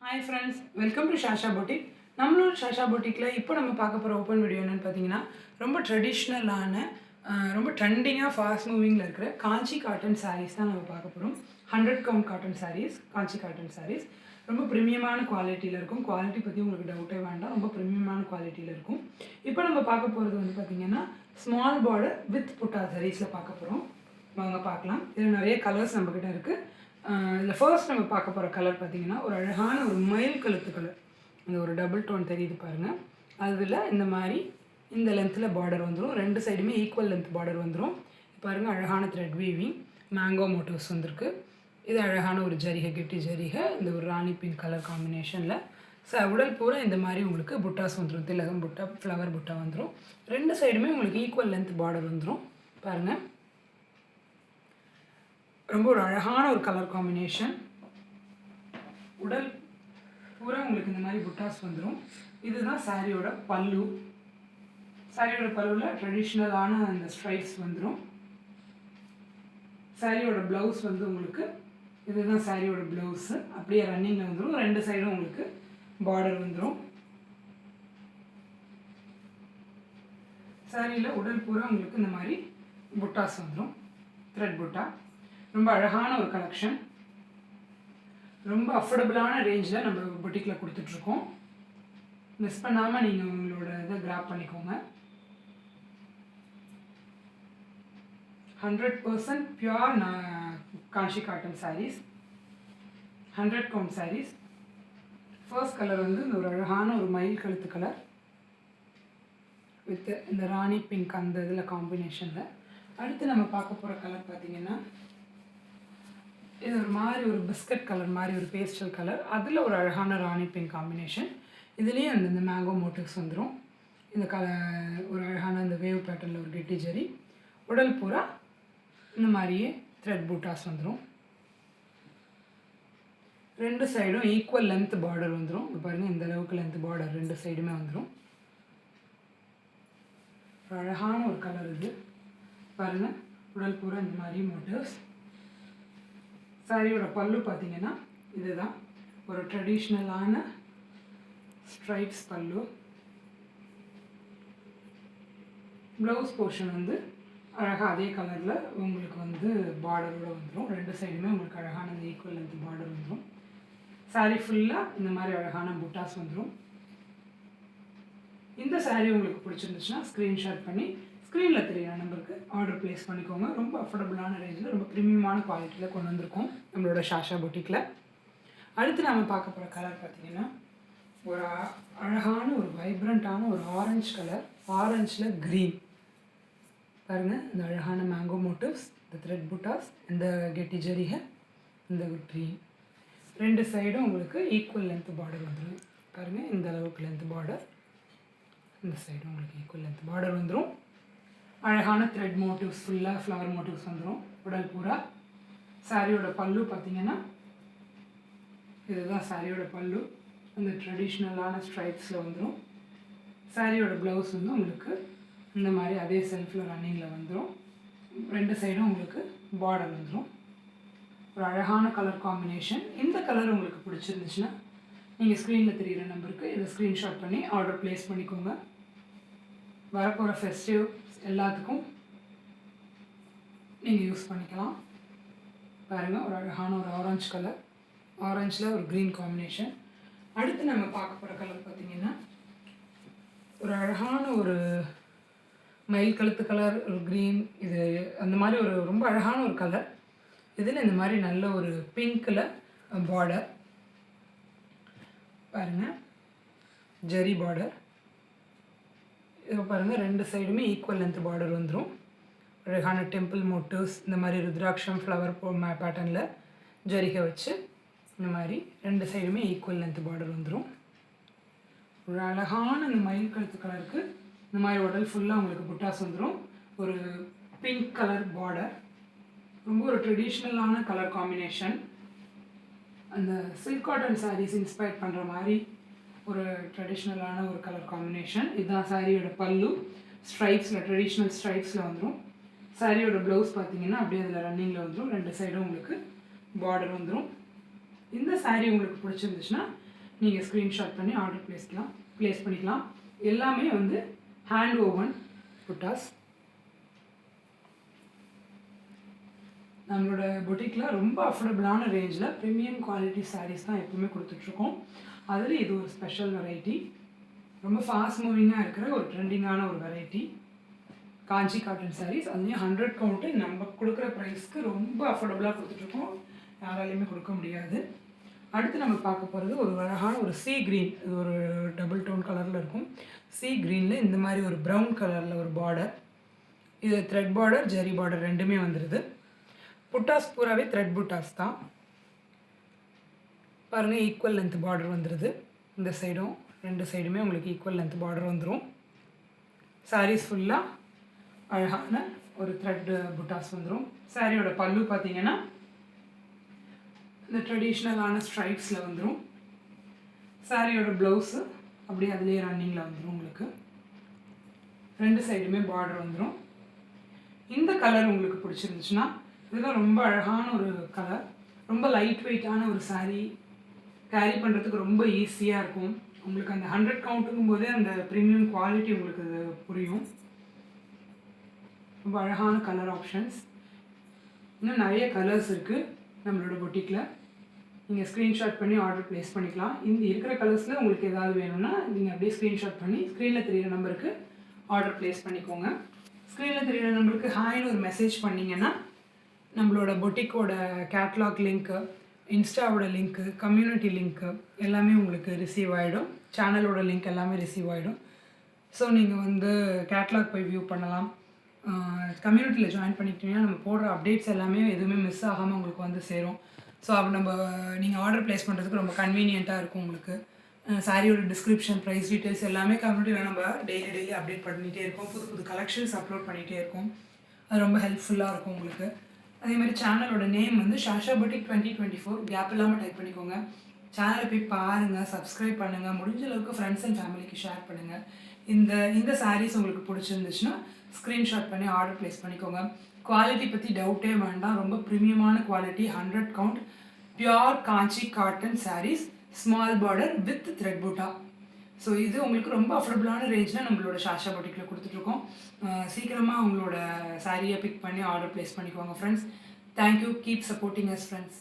Hi friends, welcome to Shasha boutique. நம்மளோட ஷாஷா பொட்டிக்கில் இப்போ நம்ம பார்க்க போகிற ஓப்பன் வீடியோ என்னென்னு பார்த்தீங்கன்னா, ரொம்ப ட்ரெடிஷ்னலான ரொம்ப ட்ரெண்டிங்காக ஃபாஸ்ட் மூவிங்கில் இருக்கிற காஞ்சி காட்டன் சாரீஸ் தான் நம்ம பார்க்க போகிறோம். 100 கவுண்ட் காட்டன் சாரீஸ், காஞ்சி காட்டன் சாரீஸ் ரொம்ப ப்ரீமியமான குவாலிட்டியில் இருக்கும். குவாலிட்டி பற்றி உங்களுக்கு டவுட்டே வேண்டாம், ரொம்ப ப்ரீமியமான குவாலிட்டியில் இருக்கும். இப்போ நம்ம பார்க்க போகிறது வந்து பார்த்திங்கன்னா ஸ்மால் பார்டர் வித் புட்டா சாரீஸில் பார்க்க போகிறோம். வாங்க பார்க்கலாம். இதில் நிறைய கலர்ஸ் நம்மக்கிட்ட இருக்குது. இதில் ஃபர்ஸ்ட் நம்ம பார்க்க போகிற கலர் பார்த்திங்கன்னா ஒரு அழகான ஒரு மயில் கழுத்து கலர். இந்த ஒரு டபுள் டோன் தெரியுது பாருங்கள். அதில் இந்த மாதிரி இந்த லென்த்தில் பார்டர் வந்துடும். ரெண்டு சைடுமே ஈக்குவல் லென்த் பார்டர் வந்துடும். பாருங்கள், அழகான த்ரெட் வீவிங் மேங்கோ மோட்டிவ்ஸ் வந்திருக்கு. இது அழகான ஒரு ஜரிகை, கெட்டி ஜரிகை, இந்த ஒரு ராணி பிங்க் கலர் காம்பினேஷனில். உடல் பூரா இந்த மாதிரி உங்களுக்கு புட்டாஸ் வந்துடும். திலகம் புட்டா, ஃப்ளவர் புட்டா வந்துடும். ரெண்டு சைடுமே உங்களுக்கு ஈக்குவல் லென்த் பார்டர் வந்துடும். பாருங்கள், ரொம்ப ஒரு அழகான ஒரு கலர் காம்பினேஷன். உடல் பூரா உங்களுக்கு இந்த மாதிரி புட்டாஸ் வந்துடும். இதுதான் சாரியோட பல்லு. சாரியோட பல்லுவில் ட்ரெடிஷ்னலான அந்த ஸ்ட்ரைப்ஸ் வந்துடும். சாரியோட ப்ளவுஸ் வந்து உங்களுக்கு இதுதான் சாரியோட ப்ளவுஸு. அப்படியே ரன்னிங்கில் வந்துடும். ரெண்டு சைடும் உங்களுக்கு பார்டர் வந்துடும். சாரியில் உடல் பூரா உங்களுக்கு இந்த மாதிரி புட்டாஸ் வந்துடும். த்ரெட் புட்டா ரொம்ப அழகான ஒரு கலெக்ஷன். ரொம்ப அஃபோர்டபுளான ரேஞ்சில் நம்ம பொட்டிக்கில் கொடுத்துட்ருக்கோம். மிஸ் பண்ணாமல் நீங்கள் உங்களோட இதை கிராப் பண்ணிக்கோங்க. 100% pure Kanchi cotton sarees, 100 count sarees. First colour வந்து இந்த ஒரு அழகான ஒரு மயில் கழுத்து கலர் வித் இந்த ராணி பிங்க் அந்த இதில் காம்பினேஷனில். அடுத்து நம்ம பார்க்க போகிற கலர் பார்த்திங்கன்னா இது ஒரு மாதிரி ஒரு பிஸ்கட் கலர் மாதிரி ஒரு பேஸ்டல் கலர். அதில் ஒரு அழகான ராணி பிங்க் காம்பினேஷன். இதுலேயும் இந்த மேங்கோ மோட்டிவ்ஸ் வந்துடும். இந்த ஒரு அழகான இந்த வேவ் பேட்டர்னில் ஒரு கெட்டி ஜரி. உடல் பூரா இந்த மாதிரியே த்ரெட் பூட்டாஸ் வந்துடும். ரெண்டு சைடும் ஈக்குவல் லென்த் பார்டர் வந்துடும். இப்போ பாருங்கள், இந்த அளவுக்கு லென்த் பார்டர் ரெண்டு சைடுமே வந்துடும். ஒரு அழகான ஒரு கலர் இது பாருங்கள். உடல் பூரா இந்த மாதிரி மோட்டிவ்ஸ். சாரியோட பல்லு பார்த்திங்கன்னா இதுதான் ஒரு ட்ரெடிஷ்னலான ஸ்ட்ரைப்ஸ் பல்லு. ப்ளவுஸ் போர்ஷன் வந்து அழகாக அதே கலரில் உங்களுக்கு வந்து பார்டரோடு வந்துடும். ரெண்டு சைடுமே உங்களுக்கு அழகான இந்த ஈக்குவல் லென்த் பார்டர் வந்துடும். சாரீ ஃபுல்லாக இந்த மாதிரி அழகான புட்டாஸ் வந்துடும். இந்த சாரீ உங்களுக்கு பிடிச்சிருந்துச்சுன்னா ஸ்க்ரீன்ஷாட் பண்ணி ஸ்க்ரீனில் தெரியுற நம்பருக்கு ஆர்டர் ப்ளேஸ் பண்ணிக்கோங்க. ரொம்ப அஃபோர்டபுளான ரேஞ்சில் ரொம்ப ப்ரீமியமான குவாலிட்டியில் கொண்டு வந்திருக்கோம் நம்மளோட ஷாஷா பொட்டிக்கில். அடுத்து நாம் பார்க்க போகிற கலர் பார்த்திங்கன்னா ஒரு அழகான ஒரு வைப்ரண்ட்டான ஒரு ஆரஞ்சு கலர். ஆரஞ்சில் க்ரீன் பாருங்கள். இந்த அழகான மேங்கோ மோட்டிவ்ஸ், இந்த த்ரெட் புட்டாஸ், இந்த கெட்டி ஜரிகை, இந்த க்ரீன். ரெண்டு சைடும் உங்களுக்கு ஈக்குவல் லென்த் பார்டர் வந்துடும். பாருங்கள், இந்த அளவுக்கு லென்த் பார்டர். இந்த சைடும் உங்களுக்கு ஈக்குவல் லென்த் பார்டர் வந்துடும். அழகான த்ரெட் மோட்டிவ்ஸ், ஃபுல்லாக ஃப்ளவர் மோட்டிவ்ஸ் வந்துடும் உடல் பூரா. சாரியோட பல்லு பார்த்திங்கன்னா இதுதான் சாரியோட பல்லு. அந்த ட்ரெடிஷ்னலான ஸ்ட்ரைப்ஸில் வந்துடும். சாரியோட ப்ளவுஸ் வந்து உங்களுக்கு இந்த மாதிரி அதே செல்ஃபில் ரன்னிங்கில் வந்துடும். ரெண்டு சைடும் உங்களுக்கு பார்டர் வந்துடும். ஒரு அழகான கலர் காம்பினேஷன். இந்த கலர் உங்களுக்கு பிடிச்சிருந்துச்சுன்னா நீங்கள் ஸ்க்ரீனில் தெரிகிற நம்பருக்கு இதை ஸ்க்ரீன்ஷாட் பண்ணி ஆர்டர் ப்ளேஸ் பண்ணிக்கோங்க. வரப்போகிற ஃபெஸ்டிவ் எல்லாத்துக்கும் நீங்கள் யூஸ் பண்ணிக்கலாம். பாருங்கள், ஒரு அழகான ஒரு ஆரஞ்சு கலர், ஆரஞ்சில் ஒரு க்ரீன் காம்பினேஷன். அடுத்து நம்ம பார்க்க போகிற கலர் பார்த்திங்கன்னா ஒரு அழகான ஒரு மயில் கழுத்து கலர், ஒரு க்ரீன். இது அந்த மாதிரி ஒரு ரொம்ப அழகான ஒரு கலர். இதில் இந்த மாதிரி நல்ல ஒரு பிங்க்கில் பார்டர் பாருங்கள், ஜரி பார்டர். இப்போ பாருங்கள், ரெண்டு சைடுமே ஈக்குவல் லென்த் பார்டர் வந்துடும். அழகான டெம்பிள் மோட்டிவ்ஸ், இந்த மாதிரி ருத்ராட்சம் ஃப்ளவர் பேட்டர்னில் ஜரிகை வச்சு இந்த மாதிரி ரெண்டு சைடுமே ஈக்குவல் லென்த் பார்டர் வந்துடும். ஒரு அழகான இந்த மயில் கழுத்து கலருக்கு இந்த மாதிரி உடல் ஃபுல்லாக உங்களுக்கு புட்டாஸ் வந்துடும். ஒரு பிங்க் கலர் பார்டர். ரொம்ப ஒரு ட்ரெடிஷ்னலான கலர் காம்பினேஷன். அந்த சில்க் காட்டன் சாரீஸ் இன்ஸ்பயர் பண்ணுற மாதிரி ஒரு ட்ரெடிஷ்னலான ஒரு கலர் காம்பினேஷன். இதுதான் சாரியோட பல்லு. ஸ்ட்ரைப்ஸில் ட்ரெடிஷ்னல் ஸ்ட்ரைப்ஸில் வந்துடும். சாரியோட ப்ளவுஸ் பார்த்திங்கன்னா அப்படியே அதில் ரன்னிங்கில் வந்துடும். ரெண்டு சைடும் உங்களுக்கு பார்டர் வந்துடும். இந்த சாரீ உங்களுக்கு பிடிச்சிருந்துச்சுன்னா நீங்கள் ஸ்க்ரீன்ஷாட் பண்ணி ஆர்டர் ப்ளேஸ் பண்ணிக்கலாம். எல்லாமே வந்து ஹேண்ட் ஓவன் புட்டாஸ். நம்மளோட பொட்டிக்கில் ரொம்ப அஃபோர்டபுளான ரேஞ்சில் ப்ரீமியம் குவாலிட்டி சாரீஸ் தான் எப்பவுமே கொடுத்துட்ருக்கோம். அதில் இது ஒரு ஸ்பெஷல் வெரைட்டி. ரொம்ப ஃபாஸ்ட் மூவிங்காக இருக்கிற ஒரு ட்ரெண்டிங்கான ஒரு வெரைட்டி காஞ்சி காட்டன் சாரீஸ். அதுலேயும் 100 கவுண்ட்டு நம்ம கொடுக்குற ப்ரைஸ்க்கு ரொம்ப அஃபோர்டபுளாக கொடுத்துட்ருக்கோம். யாராலையுமே கொடுக்க முடியாது. அடுத்து நம்ம பார்க்க போகிறது ஒரு அழகான ஒரு சீ க்ரீன். இது ஒரு டபுள் டோன் கலரில் இருக்கும். சீ க்ரீனில் இந்த மாதிரி ஒரு ப்ரௌன் கலரில் ஒரு பார்டர். இது த்ரெட் பார்டர், ஜெரி பார்டர் ரெண்டுமே வந்துடுது. புட்டாஸ் பூராவே த்ரெட் புட்டாஸ் தான். பாருங்கள், ஈக்குவல் லென்த் பார்டர் வந்துடுது. இந்த சைடும் 2 சைடுமே உங்களுக்கு ஈக்குவல் லென்த் பார்டர் வந்துடும். சாரீஸ் ஃபுல்லாக அழகான ஒரு த்ரெட் புட்டாஸ் வந்துடும். சாரியோட பல்லு பார்த்தீங்கன்னா இந்த ட்ரெடிஷ்னலான ஸ்ட்ரைப்ஸில் வந்துடும். சாரியோட ப்ளவுஸு அப்படியே அதுலேயே ரன்னிங்கில் வந்துடும். உங்களுக்கு 2 சைடுமே பார்டர் வந்துடும். இந்த கலர் உங்களுக்கு பிடிச்சிருந்துச்சுன்னா, இதெல்லாம் ரொம்ப அழகான ஒரு கலர். ரொம்ப லைட் வெயிட்டான ஒரு சாரீ, கேரி பண்ணுறதுக்கு ரொம்ப ஈஸியாக இருக்கும். உங்களுக்கு அந்த 100 கவுண்ட்டுங்கும் போதே அந்த ப்ரீமியம் குவாலிட்டி உங்களுக்கு புரியும். ரொம்ப அழகான கலர் ஆப்ஷன்ஸ். இன்னும் நிறைய கலர்ஸ் இருக்குது நம்மளோட பொட்டிக்கில். நீங்கள் ஸ்க்ரீன்ஷாட் பண்ணி ஆர்டர் ப்ளேஸ் பண்ணிக்கலாம். இந்த இருக்கிற கலர்ஸில் உங்களுக்கு ஏதாவது வேணும்னா நீங்கள் அப்படியே ஸ்க்ரீன்ஷாட் பண்ணி ஸ்க்ரீனில் தெரியிற நம்பருக்கு ஆர்டர் ப்ளேஸ் பண்ணிக்கோங்க. ஸ்க்ரீனில் தெரியிற நம்பருக்கு ஹாய்னு ஒரு மெசேஜ் பண்ணிங்கன்னா நம்மளோட பொட்டிக்கோட கேட்லாக் லிங்க்கு, இன்ஸ்டாவோட லிங்க்கு, கம்யூனிட்டி லிங்க்கு எல்லாமே உங்களுக்கு ரிசீவ் ஆகிடும். சேனலோட லிங்க் எல்லாமே ரிசீவ் ஆகிடும். ஸோ நீங்கள் வந்து கேட்லாக் போய் வியூ பண்ணலாம். கம்யூனிட்டியில் ஜாயின் பண்ணிக்கிட்டீங்கன்னா நம்ம போடுற அப்டேட்ஸ் எல்லாமே எதுவுமே மிஸ் ஆகாமல் உங்களுக்கு வந்து சேரும். ஸோ அப்போ நீங்கள் ஆர்டர் ப்ளேஸ் பண்ணுறதுக்கு ரொம்ப கன்வீனியண்ட்டாக இருக்கும் உங்களுக்கு. சாரியோட டிஸ்கிரிப்ஷன், ப்ரைஸ் டீட்டெயில்ஸ் எல்லாமே கம்யூனிட்டியில் நம்ம டெய்லி அப்டேட் பண்ணிகிட்டே இருக்கோம். புது புது கலெக்ஷன்ஸ் அப்லோட் பண்ணிகிட்டே இருக்கோம். அது ரொம்ப ஹெல்ப்ஃபுல்லாக இருக்கும் உங்களுக்கு. அதே மாதிரி சேனலோட நேம் வந்து சாஷா பொட்டிக் 2024. கேப் இல்லாமல் டைப் பண்ணிக்கோங்க. சேனலை போய் பாருங்கள், சப்ஸ்கிரைப் பண்ணுங்கள். முடிஞ்ச அளவுக்கு ஃப்ரெண்ட்ஸ் அண்ட் ஃபேமிலிக்கு ஷேர் பண்ணுங்கள். இந்த சாரீஸ் உங்களுக்கு பிடிச்சிருந்துச்சுன்னா ஸ்க்ரீன்ஷாட் பண்ணி ஆர்டர் ப்ளேஸ் பண்ணிக்கோங்க. குவாலிட்டி பற்றி டவுட்டே வேண்டாம். ரொம்ப ப்ரீமியமான quality, 100 count pure Kanchi cotton sarees, small border with thread butta. So இது உங்களுக்கு ரொம்ப அஃபோர்டபுளான ரேஞ்சில் நம்மளோட சாஷா பொட்டிக்கில் கொடுத்துட்ருக்கோம். சீக்கிரமாக உங்களோட சாரியை பிக் பண்ணி ஆர்டர் ப்ளேஸ் பண்ணிக்கோங்க friends. Thank you. Keep supporting us friends.